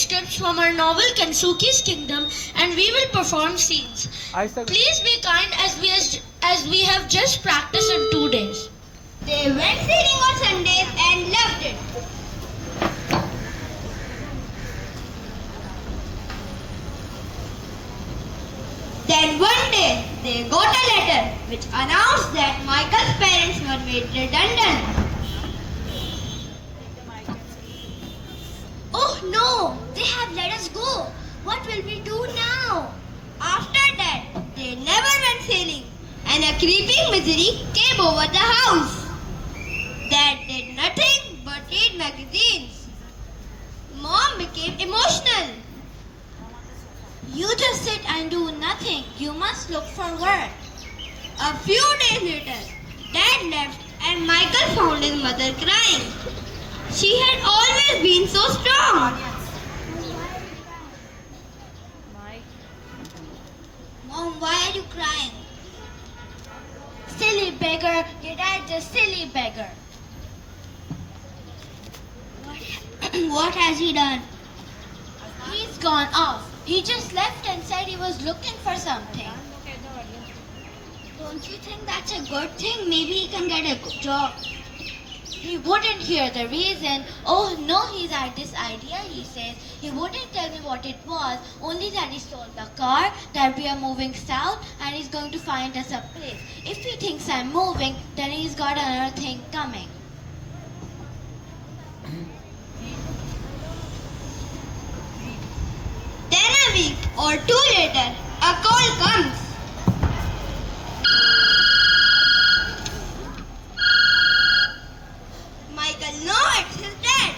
scripts from our novel Kensuke's Kingdom and we will perform scenes. Please be kind as we have just practiced in 2 days. They went sailing on Sundays and loved it. Then one day, they got a letter which announced that Michael's parents were made redundant. Oh no! They have let us go! What will we do now? After that, they never went sailing, and a creeping misery came over the house. That did nothing but read magazines. Mom became emotional. You just sit and do nothing. You must look for work. A few days later, Dad left and Michael found his mother crying. She had always been so strong. Mom, why are you crying? Silly beggar. Your dad's a silly beggar. What has he done? He's gone off. He just left and said he was looking for something. Don't you think that's a good thing? Maybe he can get a good job. He wouldn't hear the reason. Oh no, he's had this idea, he says. He wouldn't tell me what it was, only that he stole the car, that we are moving south and he's going to find us a place. If he thinks I'm moving, then he's got another thing coming. Then a week or two later, a call comes. Michael knows it's his dad.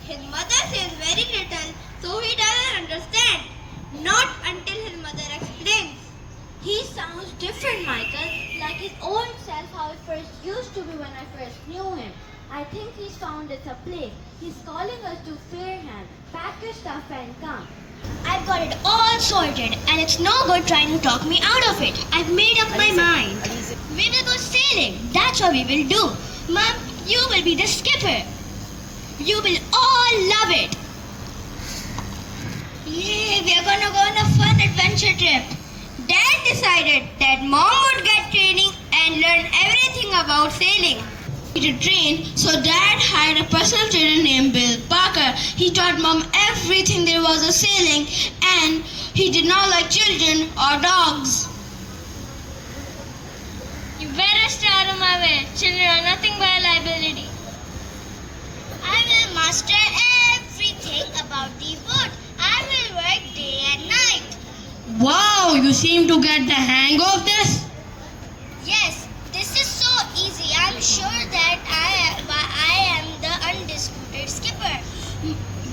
His mother says very little, so he doesn't understand. Not until his mother explains. He sounds different, Michael, like his old self, how it first used to be when I first knew him. I think he's found us a place. He's calling us to Fairham. Pack your stuff and come. I've got it all sorted and it's no good trying to talk me out of it. I've made up my mind. We will go sailing. That's what we will do. Mom, you will be the skipper. You will all love it. Yay, we are gonna go on a fun adventure trip. Dad decided that Mom would get training and learn everything about sailing. To train, so Dad hired a personal trainer named Bill Parker. He taught Mom everything there was of sailing, and he did not like children or dogs. You better stay out of my way. Children are nothing but a liability. I will master everything about the boat. I will work day and night. Wow, you seem to get the hang of this. Yes, this is so easy. I'm sure that I am the undisputed skipper.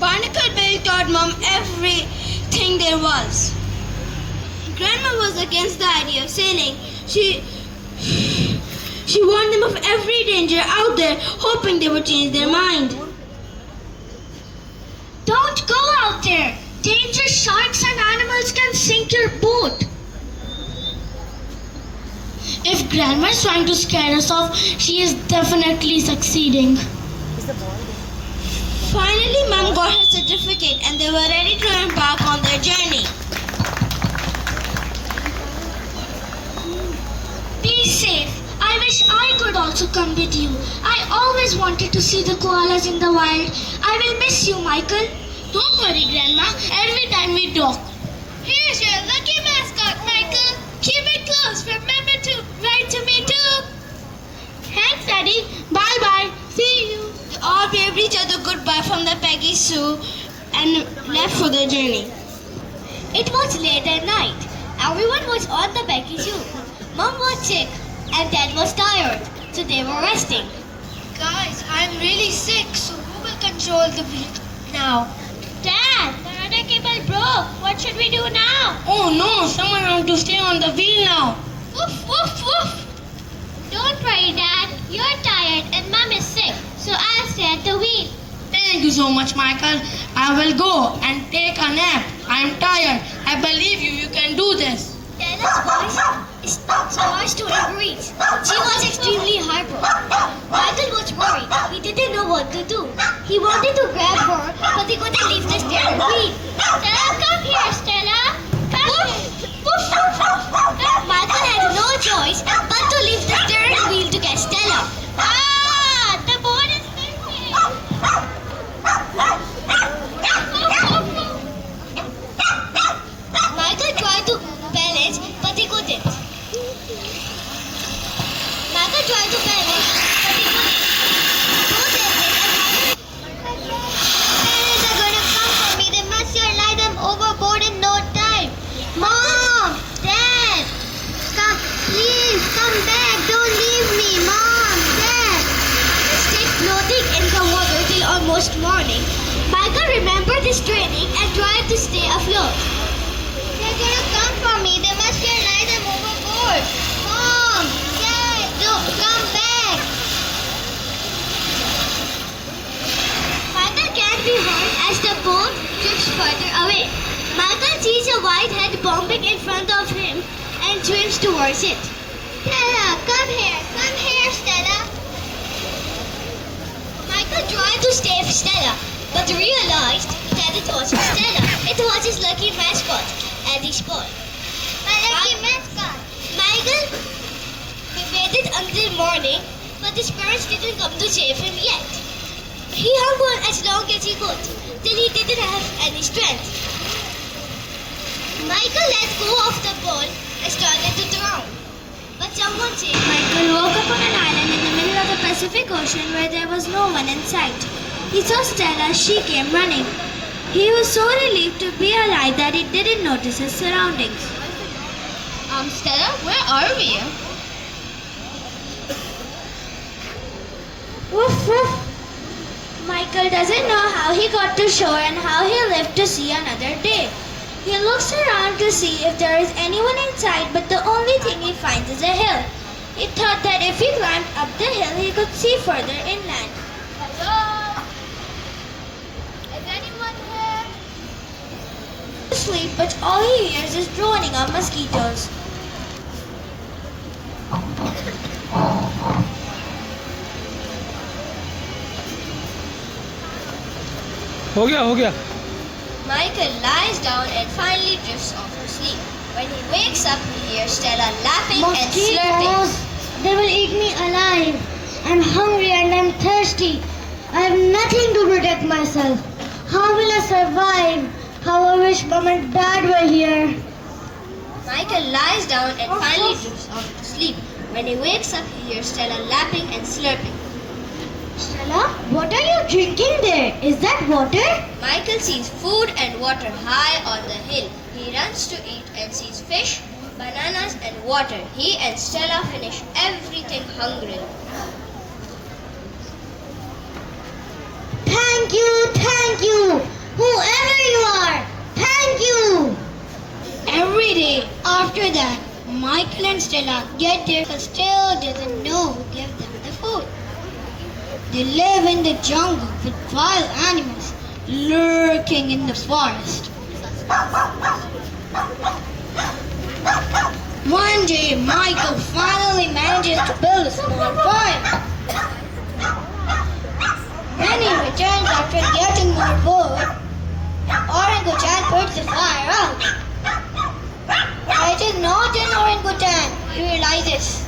Barnacle Bill taught Mom everything there was. Grandma was against the idea of sailing. She warned them of every danger out there, hoping they would change their mind. Don't go out there. Dangerous sharks and animals can sink your boat. If Grandma is trying to scare us off, she is definitely succeeding. Finally, Mom got her certificate and they were ready to embark on their journey. Be safe. I wish I could also come with you. I always wanted to see the koalas in the wild. I will miss you, Michael. Don't worry, Grandma. Every time we dock, Here's your lucky mascot, Michael. Keep it close. Remember to write to me too. thanks, Daddy. Bye-bye. See you. They all waved each other goodbye from the Peggy Sue and left for their journey. It was late at night. Everyone was on the Peggy Sue. Mom was sick and Dad was tired, so they were resting. Guys, I'm really sick, so who will control the wheel now? Dad, the rudder cable broke. What should we do now? Oh no, someone has to stay on the wheel now. Woof, woof, woof. Don't worry, Dad. You're tired and Mom is sick, so I'll stay at the wheel. Thank you so much, Michael. I will go and take a nap. I am tired. I believe you. You can do this. Della's voice is so harsh to her breeze. She was extremely heartbroken. Michael was worried. He didn't know what to do. He wanted to grab her, but he couldn't leave the steering wheel. Stella, come here, Stella. Come here. Michael had no choice but to leave the steering wheel to get Stella. Ah, the board is missing. Michael tried to balance, but he couldn't. Michael tried to balance, but he couldn't. Both ended and Michael... Parents are gonna come for me. They must slide them overboard in no time. Mom! Dad! Come, please, come back. Don't leave me. Mom! Dad! They stayed floating in the water till almost morning. Michael remembered his training and tried to stay afloat. They're gonna come for me. They must slide them overboard. Mom! Dad! Don't come back! Michael can't be heard as the boat drifts further away. Michael sees a white head bobbing in front of him and swims towards it. Stella, come here. Come here, Stella. Michael tried to save Stella, but realized that it wasn't Stella. It was his lucky mascot, Eddie's ball. My lucky mascot. Michael waited until morning, but his parents didn't come to save him yet. He hung on as long as he could, till he didn't have any strength. Michael let go of the ball and started to drown. But someone saved Michael woke up on an island in the middle of the Pacific Ocean where there was no one in sight. He saw Stella as she came running. He was so relieved to be alive that he didn't notice his surroundings. Stella, where are we? Woof woof. Michael doesn't know how he got to shore and how he lived to see another day. He looks around to see if there is anyone inside, but the only thing he finds is a hill. He thought that if he climbed up the hill, he could see further inland. Hello? Is anyone here? Asleep, but all he hears is droning of mosquitoes. हो गया Michael lies down and finally drifts off to sleep. When he wakes up, he hears Stella laughing and slurping. They will eat me alive. I'm hungry and I'm thirsty. I have nothing to protect myself. How will I survive? How I wish Mom and Dad were here. Michael lies down and finally drifts off to sleep. When he wakes up, he hears Stella laughing and slurping. Stella, what are you drinking there? Is that water? Michael sees food and water high on the hill. He runs to eat and sees fish, bananas and water. He and Stella finish everything hungrily. Thank you, whoever you are, thank you. Every day after that, Michael and Stella get there but still doesn't know who gave them the food. They live in the jungle with wild animals lurking in the forest. One day, Michael finally manages to build a small fire. When he returns after getting more wood, orangutan puts the fire out. It is not an orangutan, he realizes.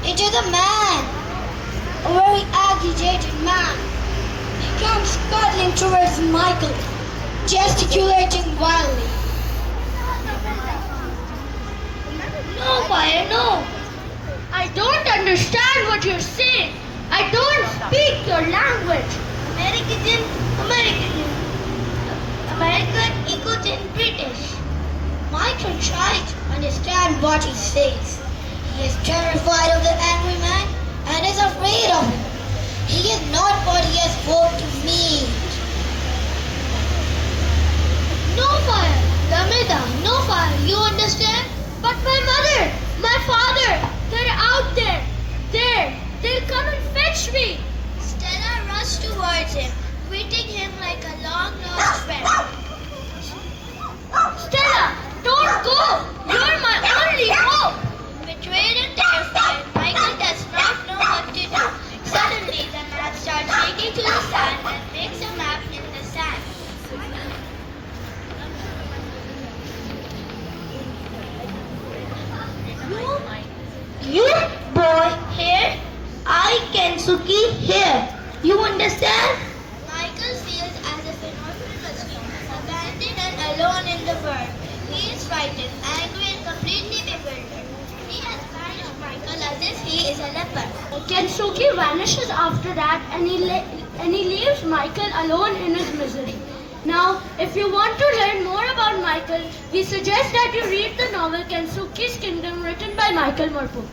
It is a man, a very agitated man. He comes scuttling towards Michael, gesticulating wildly. No, fire, no. I don't understand what you're saying. I don't speak your language. American, Ecotin, British. Michael tries to understand what he says. He is terrified of the angry man and is afraid of him. He is not what he has hoped to meet. No fire, Ramita, no fire, you understand? But my mother, my father, they're out there. They'll come and fetch me. Stella rushed towards him, greeting him like a long-lost friend. Stella, don't go. You're my only hope. Betrayed and terrified, Michael does not know Kensuke here. You understand? Michael feels as if an orphan machine, abandoned and alone in the world. He is frightened, angry, and completely bewildered. He has banished Michael as if he is a leper. Kensuke vanishes after that and he leaves Michael alone in his misery. Now, if you want to learn more about Michael, we suggest that you read the novel Kensuke's Kingdom written by Michael Morpho.